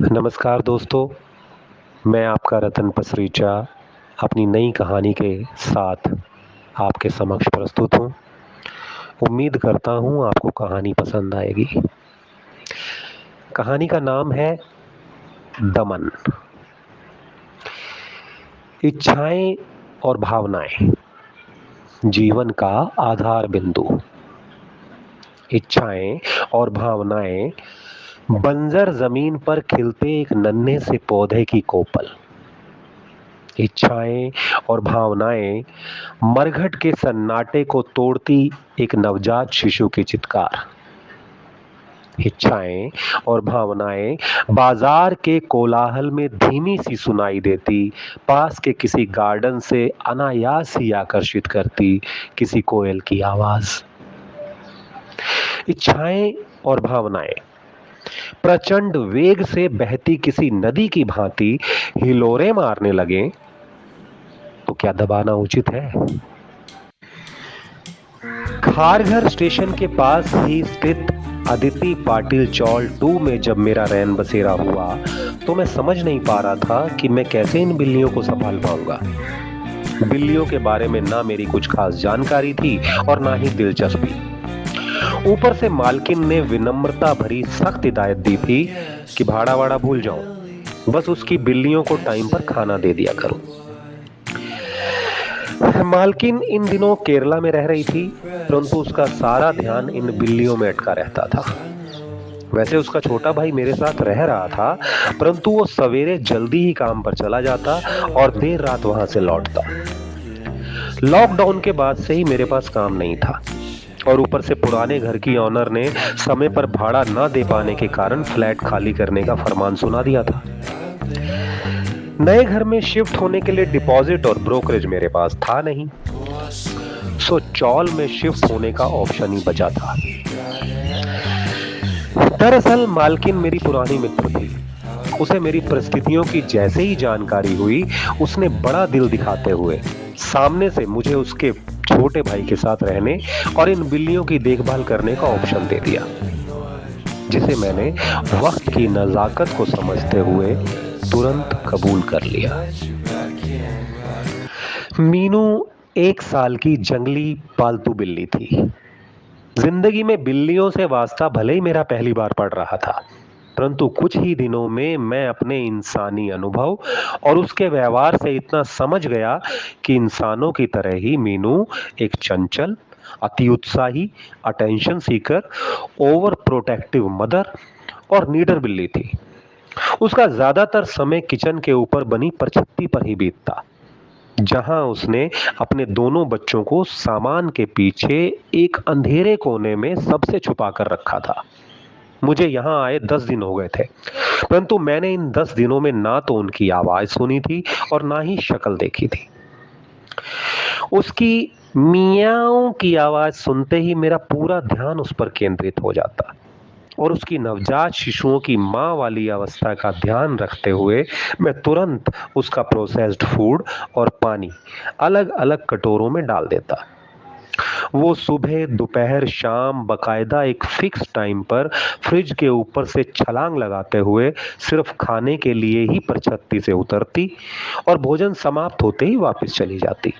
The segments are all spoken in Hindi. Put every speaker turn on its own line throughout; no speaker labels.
नमस्कार दोस्तों, मैं आपका रतन पसरीचा अपनी नई कहानी के साथ आपके समक्ष प्रस्तुत हूँ। उम्मीद करता हूँ आपको कहानी पसंद आएगी। कहानी का नाम है दमन। इच्छाएं और भावनाएं, जीवन का आधार बिंदु। इच्छाएं और भावनाएं बंजर जमीन पर खिलते एक नन्हे से पौधे की कोपल। इच्छाएं और भावनाएं मरघट के सन्नाटे को तोड़ती एक नवजात शिशु की चित्कार। इच्छाएं और भावनाएं बाजार के कोलाहल में धीमी सी सुनाई देती, पास के किसी गार्डन से अनायास ही आकर्षित करती किसी कोयल की आवाज। इच्छाएं और भावनाएं प्रचंड वेग से बहती किसी नदी की भांति हिलोरे मारने लगे तो क्या दबाना उचित है? खारघर स्टेशन के पास ही स्थित अदिति पाटिल चौल 2 में जब मेरा रैन बसेरा हुआ तो मैं समझ नहीं पा रहा था कि मैं कैसे इन बिल्लियों को संभाल पाऊंगा। बिल्लियों के बारे में ना मेरी कुछ खास जानकारी थी और ना ही दिलचस्पी। ऊपर से मालकिन ने विनम्रता भरी सख्त हिदायत दी थी कि भाड़ा वाड़ा भूल जाऊं, बस उसकी बिल्लियों को टाइम पर खाना दे दिया करूं। मालकिन इन दिनों केरला में रह रही थी, परंतु उसका सारा ध्यान इन बिल्लियों में अटका रहता था। वैसे उसका छोटा भाई मेरे साथ रह रहा था, परंतु वो सवेरे जल्दी ही काम पर चला जाता और देर रात वहां से लौटता। लॉकडाउन के बाद से ही मेरे पास काम नहीं था और ऊपर से पुराने घर की ऑनर ने समय पर भाड़ा न दे पाने के कारण फ्लैट खाली करने का फरमान सुना दिया था। नए घर में शिफ्ट होने के लिए डिपॉजिट और ब्रोकरेज मेरे पास था नहीं, सो चौल में शिफ्ट होने का ऑप्शन ही बचा था। दरअसल मालकिन मेरी पुरानी मित्र थी। उसे मेरी परिस्थितियों की जैसे ही जानकारी हुई, उसने बड़ा दिल दिखाते हुए सामने से मुझे उसके छोटे भाई के साथ रहने और इन बिल्लियों की देखभाल करने का ऑप्शन दे दिया, जिसे मैंने वक्त की नजाकत को समझते हुए तुरंत कबूल कर लिया। मीनू 1 साल की जंगली पालतू बिल्ली थी। जिंदगी में बिल्लियों से वास्ता भले ही मेरा पहली बार पड़ रहा था, परंतु कुछ ही दिनों में मैं अपने इंसानी अनुभव और उसके व्यवहार से इतना समझ गया कि इंसानों की तरह ही मीनू एक चंचल, अति उत्साही, attention seeker, over protective mother और नीडर बिल्ली थी। उसका ज्यादातर समय किचन के ऊपर बनी परछत्ती पर ही बीतता, जहां उसने अपने दोनों बच्चों को सामान के पीछे एक अंधेरे कोने में सबसे छुपा कर रखा था। मुझे यहां आए 10 दिन हो गए थे, परंतु मैंने इन 10 दिनों में ना तो उनकी आवाज सुनी थी और ना ही शक्ल देखी थी। उसकी मियाओं की आवाज सुनते ही मेरा पूरा ध्यान उस पर केंद्रित हो जाता और उसकी नवजात शिशुओं की मां वाली अवस्था का ध्यान रखते हुए मैं तुरंत उसका प्रोसेस्ड फूड और पानी अलग अलग कटोरों में डाल देता। वो सुबह, दोपहर, शाम बकायदा एक फिक्स टाइम पर फ्रिज के ऊपर से छलांग लगाते हुए सिर्फ खाने के लिए ही परछत्ती से उतरती और भोजन समाप्त होते ही वापस चली जाती।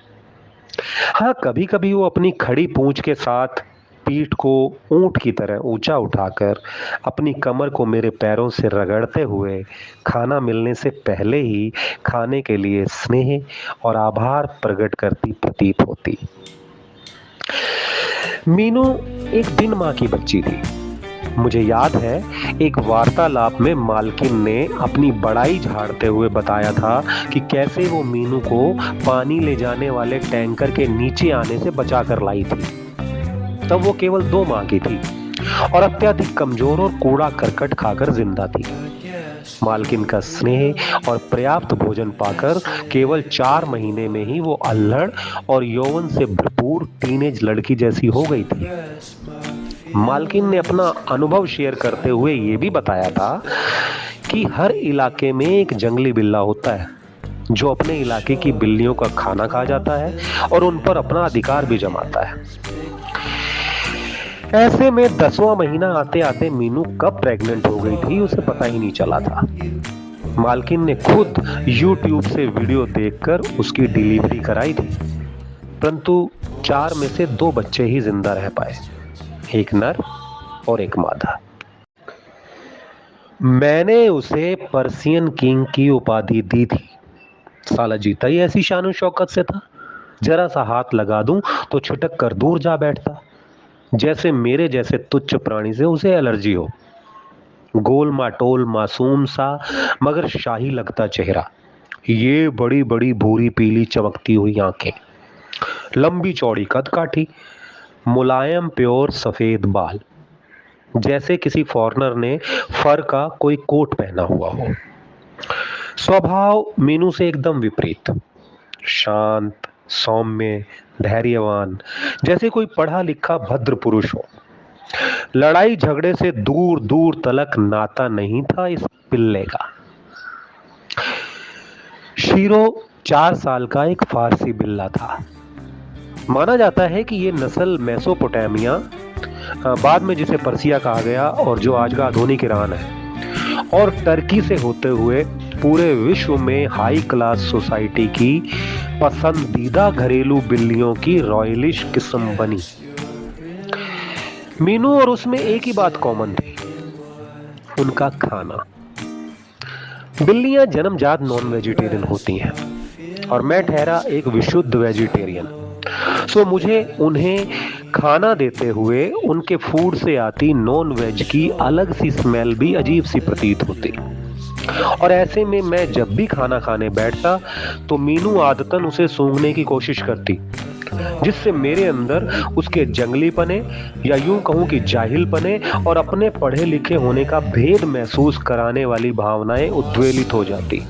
हाँ, कभी कभी वो अपनी खड़ी पूंछ के साथ पीठ को ऊंट की तरह ऊंचा उठाकर अपनी कमर को मेरे पैरों से रगड़ते हुए खाना मिलने से पहले ही खाने के लिए स्नेह और आभार प्रकट करती प्रतीत होती। मीनू एक दिन मां की बच्ची थी। मुझे याद है, एक वार्तालाप में मालकिन ने अपनी बड़ाई झाड़ते हुए बताया था कि कैसे वो मीनू को पानी ले जाने वाले टैंकर के नीचे आने से बचाकर लाई थी। तब वो केवल 2 माह की थी और अत्यधिक कमजोर और कूड़ा करकट खाकर जिंदा थी। मालकिन का स्नेह और पर्याप्त भोजन पाकर केवल 4 महीने में ही वो अल्हड़ और यौवन से भरपूर टीनेज लड़की जैसी हो गई थी। मालकिन ने अपना अनुभव शेयर करते हुए ये भी बताया था कि हर इलाके में एक जंगली बिल्ला होता है जो अपने इलाके की बिल्लियों का खाना खा जाता है और उन पर अपना अधिकार भी जमाता है। ऐसे में 10वां महीना आते आते मीनू कब प्रेग्नेंट हो गई थी उसे पता ही नहीं चला था। मालकिन ने खुद YouTube से वीडियो देखकर उसकी डिलीवरी कराई थी, परंतु 4 में से 2 बच्चे ही जिंदा रह पाए, एक नर और एक मादा। मैंने उसे पर्सियन किंग की उपाधि दी थी। साला जीता ही ऐसी शान शौकत से था, जरा सा हाथ लगा दूं तो छिटक कर दूर जा बैठता, जैसे मेरे जैसे तुच्छ प्राणी से उसे एलर्जी हो। गोल माटोल मासूम सा मगर शाही लगता चेहरा, ये बड़ी बड़ी भूरी पीली चमकती हुई आंखें, लंबी चौड़ी कदकाठी, मुलायम प्योर सफेद बाल, जैसे किसी फॉरेनर ने फर का कोई कोट पहना हुआ हो। स्वभाव मीनू से एकदम विपरीत, शांत, सौम्य, धैर्यवान, जैसे कोई पढ़ा लिखा भद्र पुरुष हो। लड़ाई झगड़े से दूर दूर तलक नाता नहीं था इस पिल्ले का। शीरो 4 साल का एक फारसी बिल्ला था। माना जाता है कि ये नस्ल मेसोपोटामिया, बाद में जिसे पर्सिया कहा गया और जो आज का आधुनिक ईरान है, और टर्की से होते हुए पूरे विश्व में हाई क्लास सोसाइटी की पसंदीदा घरेलू बिल्लियों की रॉयलिश किस्म बनी। मीनू और उसमें एक ही बात कॉमन थी, उनका खाना। बिल्लियां जन्मजात नॉन वेजिटेरियन होती हैं और मैं ठहरा एक विशुद्ध वेजिटेरियन। सो मुझे उन्हें खाना देते हुए उनके फूड से आती नॉन वेज की अलग सी स्मेल भी अजीब सी प्रतीत होती। और ऐसे में मैं जब भी खाना खाने बैठता तो मीनू आदतन उसे सूंघने की कोशिश करती, जिससे मेरे अंदर उसके जंगलीपने या यूं कहूं कि जाहिलपने और अपने पढ़े लिखे होने का भेद महसूस कराने वाली भावनाएं उद्वेलित हो जाती।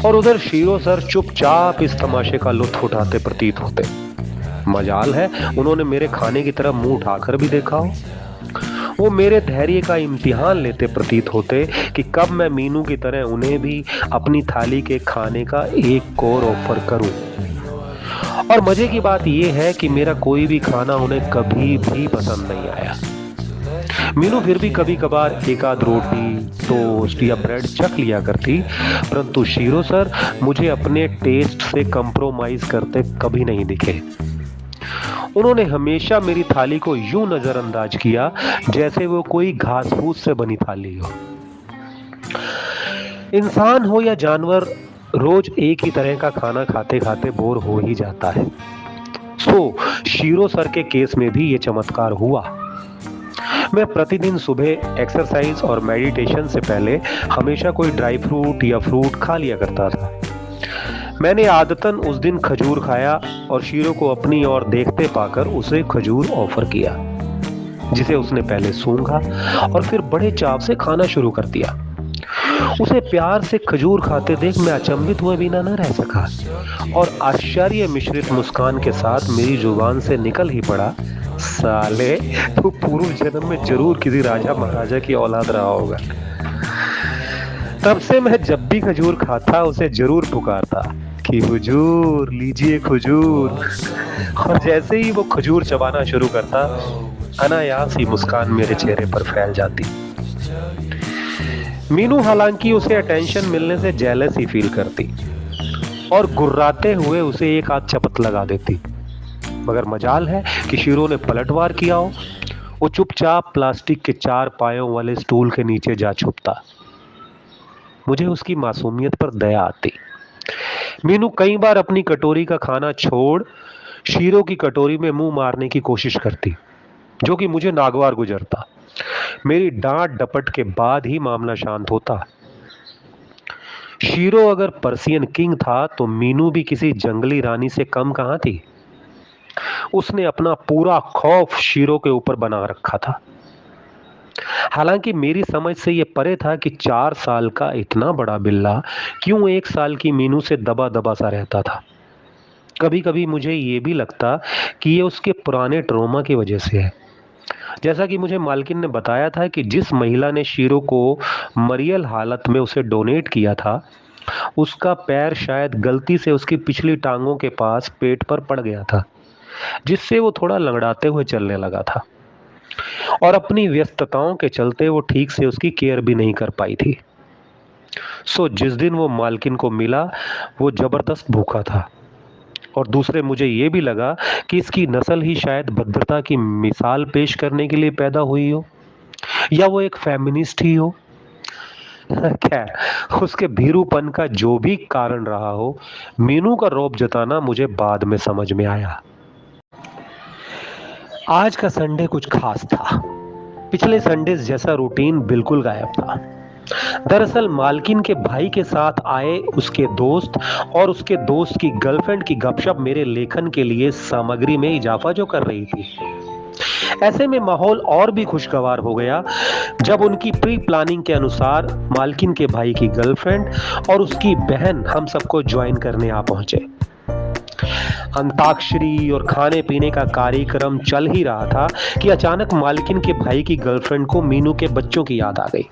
और उधर शीरो सर चुपचाप इस तमाशे का लुत्फ उठाते प्रतीत होते। मजाल है उन्होंने मेरे खाने की तरफ मुंह उठाकर भी देखा हो। वो मेरे धैर्य का इम्तिहान लेते प्रतीत होते कि कब मैं मीनू की तरह उन्हें भी अपनी थाली के खाने का एक और ऑफर करूं। और मजे की बात यह है कि मेरा कोई भी खाना उन्हें कभी भी पसंद नहीं आया। मीनू फिर भी कभी कभार एक आध रोटी, टोस्ट या ब्रेड चख लिया करती, परंतु शीरो सर मुझे अपने टेस्ट से कंप्रोमाइज करते कभी नहीं दिखे। उन्होंने हमेशा मेरी थाली को यूं नजरअंदाज किया जैसे वो कोई घास फूस से बनी थाली हो। इंसान हो या जानवर, रोज एक ही तरह का खाना खाते खाते बोर हो ही जाता है। सो शीरो सर के केस में भी ये चमत्कार हुआ। मैं प्रतिदिन सुबह एक्सरसाइज और मेडिटेशन से पहले हमेशा कोई ड्राई फ्रूट या फ्रूट खा लिया करता था। मैंने आदतन उस दिन खजूर खाया और शीरो को अपनी ओर देखते पाकर उसे खजूर ऑफर किया, जिसे उसने पहले सूंघा और फिर बड़े चाव से खाना शुरू कर दिया। उसे प्यार से खजूर खाते देख मैं अचंभित हुए बिना न रह सका और आश्चर्य मिश्रित मुस्कान के साथ मेरी जुबान से निकल ही पड़ा, साले तू पूर्व जन्म में जरूर किसी राजा महाराजा की औलाद रहा होगा। तब से मैं जब भी खजूर खाता उसे जरूर पुकारता कि हुजूर लीजिए खजूर, और जैसे ही वो खजूर चबाना शुरू करता अनायास ही मुस्कान मेरे चेहरे पर फैल जाती। मीनू हालांकि उसे अटेंशन मिलने से जेलस ही फील करती और गुर्राते हुए उसे एक आध चपत लगा देती, मगर मजाल है कि शीरो ने पलटवार किया हो। वो चुपचाप प्लास्टिक के 4 पायों वाले स्टूल के नीचे जा छुपता। मुझे उसकी मासूमियत पर दया आती। मीनू कई बार अपनी कटोरी का खाना छोड़ शीरो की कटोरी में मुंह मारने की कोशिश करती, जो कि मुझे नागवार गुजरता। मेरी डांट डपट के बाद ही मामला शांत होता। शीरो अगर पर्सियन किंग था तो मीनू भी किसी जंगली रानी से कम कहां थी। उसने अपना पूरा खौफ शीरो के ऊपर बना रखा था। हालांकि मेरी समझ से यह परे था कि 4 साल का इतना बड़ा बिल्ला क्यों 1 साल की मीनू से दबा दबा सा रहता था। कभी कभी मुझे ये भी लगता कि ये उसके पुराने ट्रॉमा की वजह से है। जैसा कि मुझे मालकिन ने बताया था कि जिस महिला ने शीरो को मरियल हालत में उसे डोनेट किया था, उसका पैर शायद गलती से उसकी पिछली टांगों के पास पेट पर पड़ गया था, जिससे वो थोड़ा लंगड़ाते हुए चलने लगा था और अपनी व्यस्तताओं के चलते वो ठीक से उसकी केयर भी नहीं कर पाई थी। जिस दिन वो मालकिन को मिला, वो जबरदस्त भूखा था और दूसरे मुझे ये भी लगा कि इसकी नस्ल ही शायद भद्रता की मिसाल पेश करने के लिए पैदा हुई हो, या वो एक फेमिनिस्ट ही हो। खैर, उसके भीरूपन का जो भी कारण रहा हो, मीनू का रौब जताना मुझे बाद में समझ में आया। आज का संडे कुछ खास था। पिछले संडे जैसा रूटीन बिल्कुल गायब था। दरअसल मालकिन के भाई के साथ आए उसके दोस्त और उसके दोस्त की गर्लफ्रेंड की गपशप मेरे लेखन के लिए सामग्री में इजाफा जो कर रही थी। ऐसे में माहौल और भी खुशगवार हो गया जब उनकी प्री प्लानिंग के अनुसार मालकिन के भाई की गर्लफ्रेंड और उसकी बहन हम सबको ज्वाइन करने आ पहुंचे। अंताक्षरी और खाने पीने का कार्यक्रम चल ही रहा था कि अचानक मालकिन के भाई की गर्लफ्रेंड को मीनू के बच्चों की याद आ गई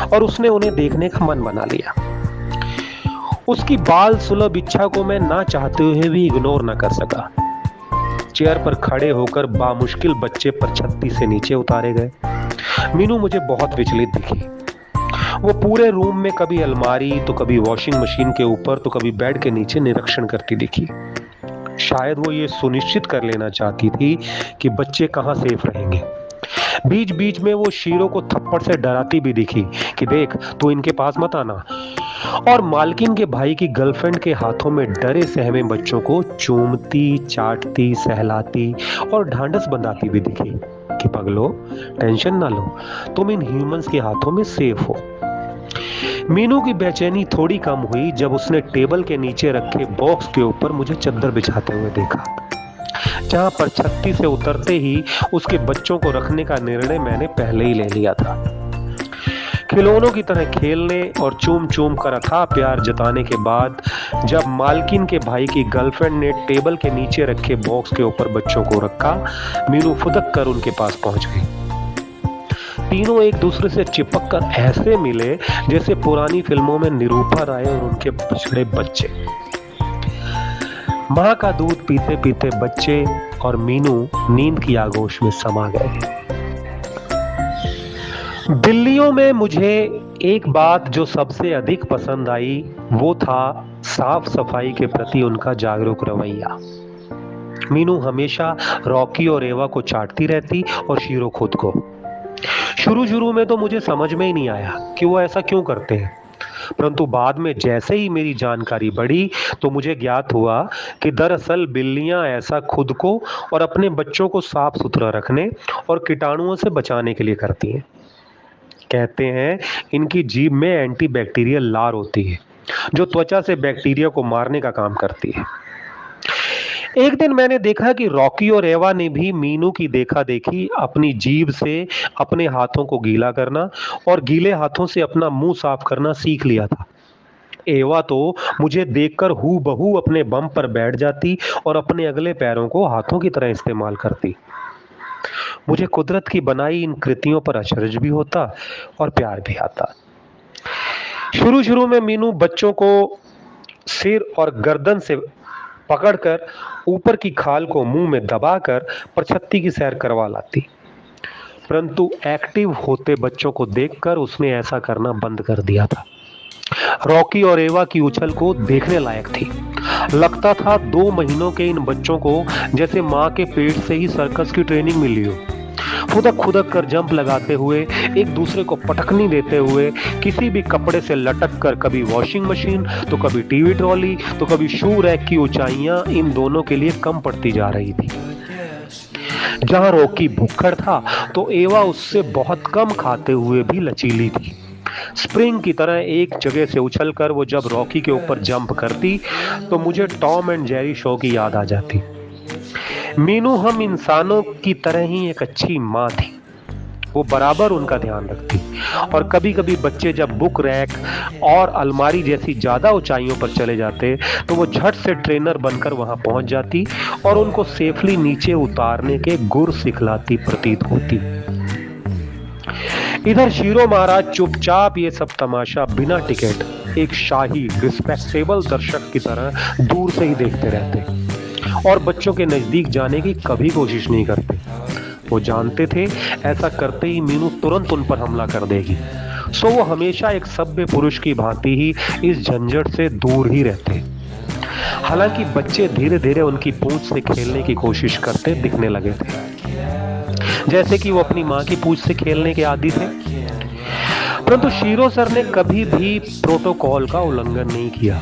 और उसने उन्हें देखने का मन बना लिया। उसकी बाल सुलभ इच्छा को मैं ना चाहते हुए भी इग्नोर ना कर सका। चेयर पर खड़े होकर बामुश्किल बच्चे पर छत्ती से नीचे उतारे गए। मीनू मुझे बहुत विचलित दिखी। वो पूरे रूम में कभी अलमारी तो कभी वॉशिंग मशीन के ऊपर तो कभी बेड के नीचे निरीक्षण करती दिखी। शायद वो ये सुनिश्चित कर लेना चाहती थी कि बच्चे कहाँ सेफ रहेंगे। बीच बीच में वो शीरो को थप्पड़ से डराती भी दिखी कि देख, तू इनके पास मत आना। और मालकिन के भाई की गर्लफ्रेंड के हाथों में डरे सहमे बच्चों को चूमती, चाटती, सहलाती और ढांढस बंधाती भी दिखी कि पगलो, टेंशन ना लो, तुम इन ह्यूमंस के हाथों में सेफ हो। मीनू की बेचैनी थोड़ी कम हुई जब उसने टेबल के नीचे रखे बॉक्स के ऊपर मुझे चद्दर बिछाते हुए देखा, जहां पर छत्ती से उतरते ही उसके बच्चों को रखने का निर्णय मैंने पहले ही ले लिया था। खिलौनों की तरह खेलने और चूम चूम कर अथाह प्यार जताने के बाद जब मालकिन के भाई की गर्लफ्रेंड ने टेबल के नीचे रखे बॉक्स के ऊपर बच्चों को रखा, मीनू फुदक कर उनके पास पहुंच गई। तीनों एक दूसरे से चिपक कर ऐसे मिले जैसे पुरानी फिल्मों में निरूपा राय और उनके पिछड़े बच्चे। मां का दूध पीते पीते बच्चे और मीनू नींद की आगोश में समा गए। बिल्लियों में मुझे एक बात जो सबसे अधिक पसंद आई वो था साफ सफाई के प्रति उनका जागरूक रवैया। मीनू हमेशा रॉकी और एवा को चाटती रहती और शीरो खुद को। शुरू में तो मुझे समझ में ही नहीं आया कि वो ऐसा क्यों करते हैं, परंतु बाद में जैसे ही मेरी जानकारी बढ़ी तो मुझे ज्ञात हुआ कि दरअसल बिल्लियां ऐसा खुद को और अपने बच्चों को साफ सुथरा रखने और कीटाणुओं से बचाने के लिए करती हैं। कहते हैं इनकी जीभ में एंटीबैक्टीरियल लार होती है जो त्वचा से बैक्टीरिया को मारने का काम करती है। एक दिन मैंने देखा कि रॉकी और एवा ने भी मीनू की देखा देखी अपनी जीभ से अपने हाथों को गीला करना और गीले हाथों से अपना मुंह साफ करना सीख लिया था। एवा तो मुझे देखकर हूबहू अपने बम पर बैठ जाती और अपने अगले पैरों को हाथों की तरह इस्तेमाल करती। मुझे कुदरत की बनाई इन कृतियों पर अचरज भी होता और प्यार भी आता। शुरू में मीनू बच्चों को सिर और गर्दन से पकड़कर ऊपर की खाल को मुंह में दबाकर परछत्ती की सैर करवा लाती, परंतु एक्टिव होते बच्चों को देखकर उसने ऐसा करना बंद कर दिया था। रॉकी और एवा की उछल को देखने लायक थी। लगता था 2 महीनों के इन बच्चों को जैसे माँ के पेट से ही सर्कस की ट्रेनिंग मिली हो। खुदक खुदक कर जंप लगाते हुए, एक दूसरे को पटकनी देते हुए, किसी भी कपड़े से लटक कर कभी वॉशिंग मशीन तो कभी टीवी ट्रॉली तो कभी शू रैक की ऊंचाइयां इन दोनों के लिए कम पड़ती जा रही थी। जहां रॉकी भुक्खड़ था तो एवा उससे बहुत कम खाते हुए भी लचीली थी। स्प्रिंग की तरह एक जगह से उछलकर वो जब रॉकी के ऊपर जंप करती तो मुझे टॉम एंड जेरी शो की याद आ जाती। मीनू हम इंसानों की तरह ही एक अच्छी माँ थी। वो बराबर उनका ध्यान रखती और कभी कभी बच्चे जब बुक रैक और अलमारी जैसी ज्यादा ऊंचाइयों पर चले जाते तो वो झट से ट्रेनर बनकर वहां पहुंच जाती और उनको सेफली नीचे उतारने के गुर सिखलाती प्रतीत होती। इधर शीरो महाराज चुपचाप ये सब तमाशा बिना टिकट एक शाही रिस्पेक्टेबल दर्शक की तरह दूर से ही देखते रहते और बच्चों के नजदीक जाने की कभी कोशिश नहीं करते। वो जानते थे ऐसा करते ही मीनू तुरंत उन पर हमला कर देगी, सो वो हमेशा एक सभ्य पुरुष की भांति ही इस झंझट से दूर ही रहते। हालांकि बच्चे धीरे धीरे उनकी पूंछ से खेलने की कोशिश करते दिखने लगे थे, जैसे कि वो अपनी मां की पूंछ से खेलने के आदी थे। परंतु शीरो सर ने कभी भी प्रोटोकॉल का उल्लंघन नहीं किया।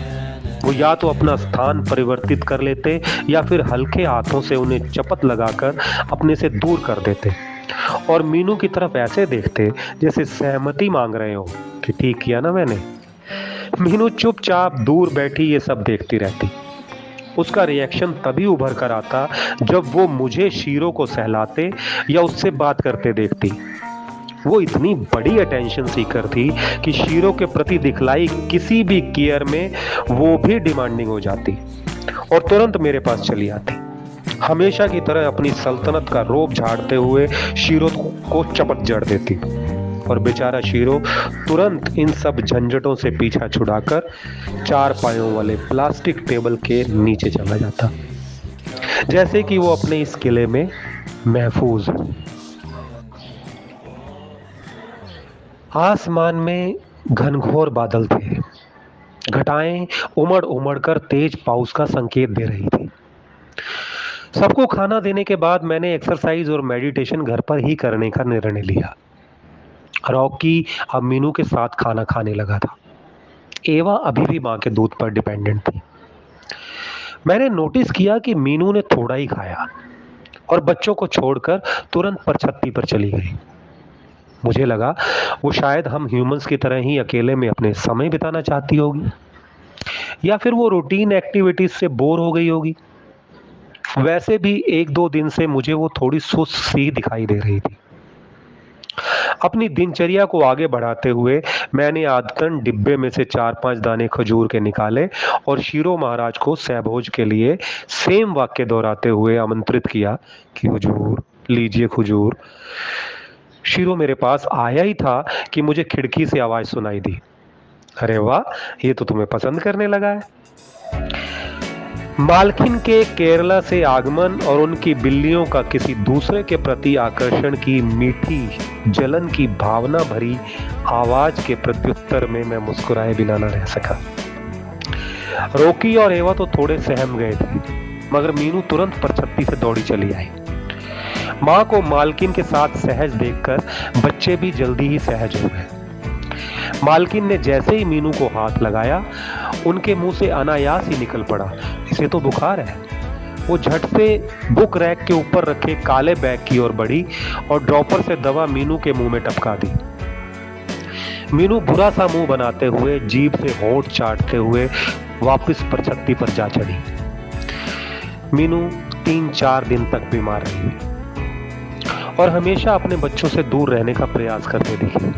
वो या तो अपना स्थान परिवर्तित कर लेते या फिर हल्के हाथों से उन्हें चपत लगाकर अपने से दूर कर देते और मीनू की तरफ ऐसे देखते जैसे सहमति मांग रहे हो कि ठीक किया ना मैंने। मीनू चुपचाप दूर बैठी ये सब देखती रहती। उसका रिएक्शन तभी उभर कर आता जब वो मुझे शीरो को सहलाते या उससे बात करते देखती। वो इतनी बड़ी अटेंशन सीकर थी कि शीरो के प्रति दिखलाई किसी भी केयर में वो भी डिमांडिंग हो जाती और तुरंत मेरे पास चली आती, हमेशा की तरह अपनी सल्तनत का रोब झाड़ते हुए शीरो को चपट जड़ देती और बेचारा शीरो तुरंत इन सब झंझटों से पीछा छुड़ाकर 4 पायों वाले प्लास्टिक टेबल के नीचे चला जाता, जैसे कि वो अपने इस किले में महफूज हो। आसमान में घनघोर बादल थे। घटाएं उमड़ उमड़ कर तेज पाउस का संकेत दे रही थी। सबको खाना देने के बाद मैंने एक्सरसाइज और मेडिटेशन घर पर ही करने का निर्णय लिया। रॉकी अब मीनू के साथ खाना खाने लगा था। एवा अभी भी मां के दूध पर डिपेंडेंट थी। मैंने नोटिस किया कि मीनू ने थोड़ा ही खाया और बच्चों को छोड़कर तुरंत परछत्ती पर चली गई। मुझे लगा वो शायद हम ह्यूमंस की तरह ही अकेले में अपने समय बिताना चाहती होगी या फिर वो रूटीन एक्टिविटीज से बोर हो गई होगी। वैसे भी 1-2 दिन से मुझे वो थोड़ी सुस्त सी दिखाई दे रही थी। अपनी दिनचर्या को आगे बढ़ाते हुए मैंने आदतन डिब्बे में से 4-5 दाने खजूर के निकाले और शीरो महाराज को सहभोज के लिए सेम वाक्य दोहराते हुए आमंत्रित किया कि हुजूर लीजिए खजूर। शीरो मेरे पास आया ही था कि मुझे खिड़की से आवाज सुनाई दी, अरे वाह, ये तो तुम्हें पसंद करने लगा है। मालकिन के केरला से आगमन और उनकी बिल्लियों का किसी दूसरे के प्रति आकर्षण की मीठी जलन की भावना भरी आवाज के प्रत्युत्तर में मैं मुस्कुराए बिना न रह सका। रॉकी और एवा तो थोड़े सहम गए थे, मगर मीनू तुरंत परछत्ती से दौड़ी चली आई। मां को मालकिन के साथ सहज देखकर बच्चे भी जल्दी ही सहज हो गए। मालकिन ने जैसे ही मीनू को हाथ लगाया, उनके मुंह से अनायास ही निकल पड़ा, इसे तो बुखार है। वो झट से बुक रैक के ऊपर रखे काले बैग की ओर बढ़ी और ड्रॉपर से दवा मीनू के मुंह में टपका दी। मीनू बुरा सा मुंह बनाते हुए जीभ से होंठ चाटते हुए वापस परछत्ती पर जा चढ़ी। मीनू 3-4 दिन तक बीमार रही और हमेशा अपने बच्चों से दूर रहने का प्रयास करते दिखी।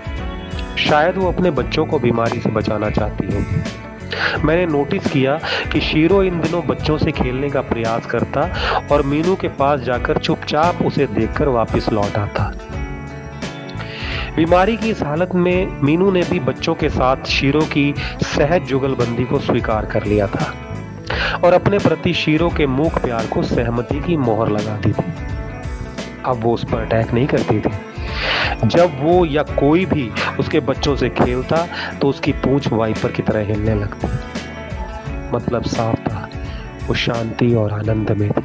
शायद वो अपने बच्चों को बीमारी से बचाना चाहती होगी। मैंने नोटिस किया कि शीरो इन दिनों बच्चों से खेलने का प्रयास करता और मीनू के पास जाकर चुपचाप उसे देखकर वापस लौट आता। बीमारी की इस हालत में मीनू ने भी बच्चों के साथ शीरो की सहज जुगलबंदी को स्वीकार कर लिया था और अपने प्रति शीरो के मूक प्यार को सहमति की मोहर लगा दी थी। अब वो उस पर अटैक नहीं करती थी। जब वो या कोई भी उसके बच्चों से खेलता तो उसकी पूंछ वाइपर की तरह हिलने लगती। मतलब साफ था, वो शांति और आनंद में थी।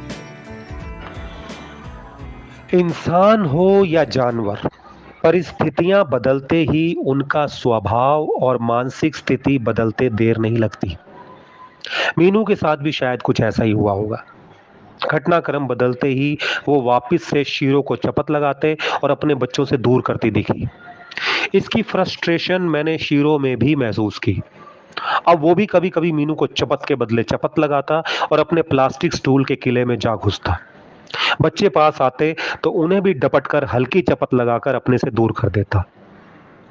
इंसान हो या जानवर, परिस्थितियां बदलते ही उनका स्वभाव और मानसिक स्थिति बदलते देर नहीं लगती। मीनू के साथ भी शायद कुछ ऐसा ही हुआ होगा। घटनाक्रम बदलते ही वो वापस से शीरो को चपत लगाते और अपने बच्चों से दूर करती दिखी। इसकी फ्रस्ट्रेशन मैंने शीरो में भी महसूस की। अब वो भी कभी कभी मीनू को चपत के बदले चपत लगाता और अपने प्लास्टिक स्टूल के किले में जा घुसता। बच्चे पास आते तो उन्हें भी डपटकर हल्की चपत लगाकर अपने से दूर कर देता।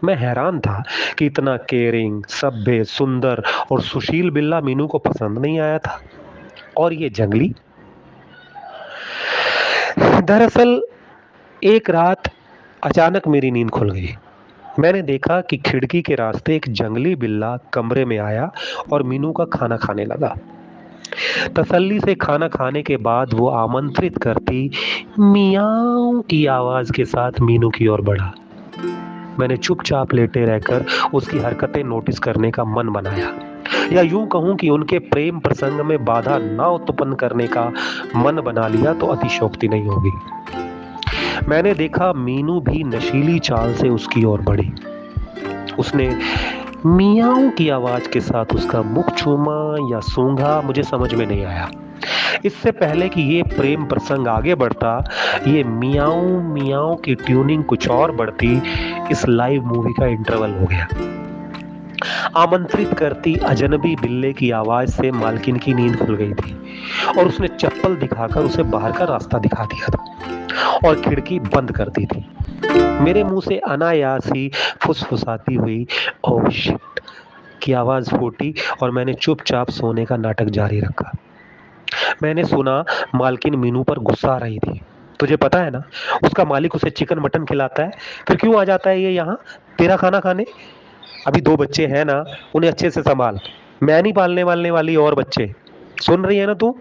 मैं हैरान था कि इतना केयरिंग, सभ्य, सुंदर और सुशील बिल्ला मीनू को पसंद नहीं आया था। और ये जंगली। दरअसल एक रात अचानक मेरी नींद खुल गई। मैंने देखा कि खिड़की के रास्ते एक जंगली बिल्ला कमरे में आया और मीनू का खाना खाने लगा। तसल्ली से खाना खाने के बाद वो आमंत्रित करती मियाऊं की आवाज के साथ मीनू की ओर बढ़ा। मैंने चुपचाप लेटे रहकर उसकी हरकतें नोटिस करने का मन बनाया, या यूं कहूं कि उनके प्रेम प्रसंग में बाधा ना उत्पन्न करने का मन बना लिया तो अतिशयोक्ति नहीं होगी। मैंने देखा मीनू भी नशीली चाल से उसकी ओर बढ़ी। उसने मियाऊं की आवाज के साथ उसका मुख चूमा या सूंघा, मुझे समझ में नहीं आया। इससे पहले कि ये प्रेम प्रसंग आगे बढ़ता, ये मियाऊं मियाऊं की ट्यूनिंग कुछ और बढ़ती, इस लाइव मूवी का इंटरवल हो गया। आमंत्रित करती अजनबी बिल्ले की आवाज से मालकिन की नींद खुल गई थी और उसने चप्पल दिखाकर उसे बाहर का रास्ता दिखा दिया था और खिड़की बंद कर दी थी। मेरे मुंह से अनायास ही फुसफुसाती हुई ओह शिट की आवाज फूटी और मैंने चुपचाप सोने का नाटक जारी रखा। मैंने सुना मालकिन मीनू पर गुस्सा आ रही थी। तुझे पता है ना, उसका मालिक उसे चिकन मटन खिलाता है, फिर क्यों आ जाता है ये यहाँ तेरा खाना खाने? अभी 2 बच्चे हैं ना, उन्हें अच्छे से संभाल। मैं नहीं पालने वालने वाली और बच्चे। सुन रही है ना तू?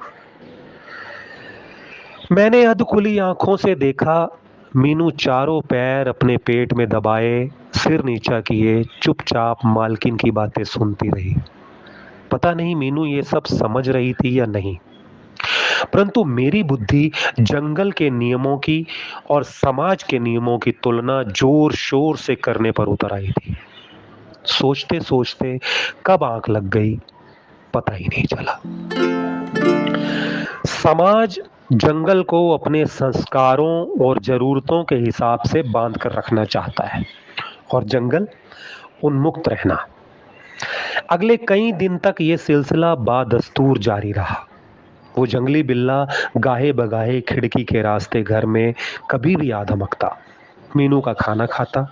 मैंने अध खुली आंखों से देखा मीनू चारों पैर अपने पेट में दबाए, सिर नीचा किए, चुपचाप मालकिन की बातें सुनती रही। पता नहीं मीनू ये सब समझ रही थी या नहीं, परंतु मेरी बुद्धि जंगल के नियमों की और समाज के नियमों की तुलना जोर शोर से करने पर उतर आई थी। सोचते सोचते कब आंख लग गई पता ही नहीं चला। समाज जंगल को अपने संस्कारों और जरूरतों के हिसाब से बांध कर रखना चाहता है और जंगल उन्मुक्त रहना। अगले कई दिन तक ये सिलसिला बादस्तूर जारी रहा। वो जंगली बिल्ला गाहे बगाहे खिड़की के रास्ते घर में कभी भी आ धमकता, मीनू का खाना खाता,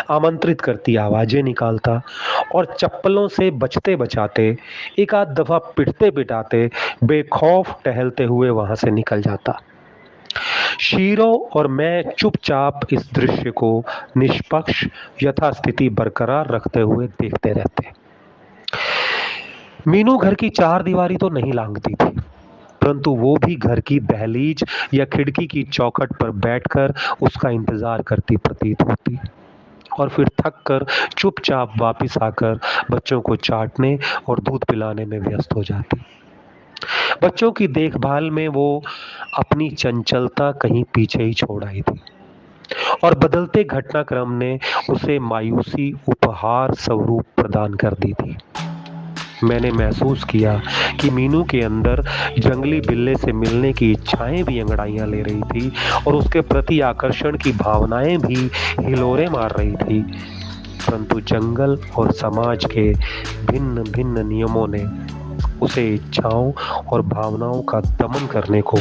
आमंत्रित करती आवाजें निकालता और चप्पलों से बचते बचाते, एक आध दफा पिटते पिटाते, बेखौफ टहलते हुए वहां से निकल जाता। शीरो और मैं चुपचाप इस दृश्य को निष्पक्ष यथास्थिति बरकरार रखते हुए देखते रहते। मीनू घर की चार दीवारी तो नहीं लांघती थी, परंतु वो भी घर की दहलीज या खिड़की की चौखट पर बैठकर उसका इंतजार करती प्रतीत होती और फिर थक कर चुपचाप वापस आकर बच्चों को चाटने और दूध पिलाने में व्यस्त हो जाती। बच्चों की देखभाल में वो अपनी चंचलता कहीं पीछे ही छोड़ आई थी और बदलते घटनाक्रम ने उसे मायूसी उपहार स्वरूप प्रदान कर दी थी। मैंने महसूस किया कि मीनू के अंदर जंगली बिल्ले से मिलने की इच्छाएं भी अंगड़ाइयां ले रही थी और उसके प्रति आकर्षण की भावनाएं भी हिलोरे मार रही थी, परंतु जंगल और समाज के भिन्न भिन्न नियमों ने उसे इच्छाओं और भावनाओं का दमन करने को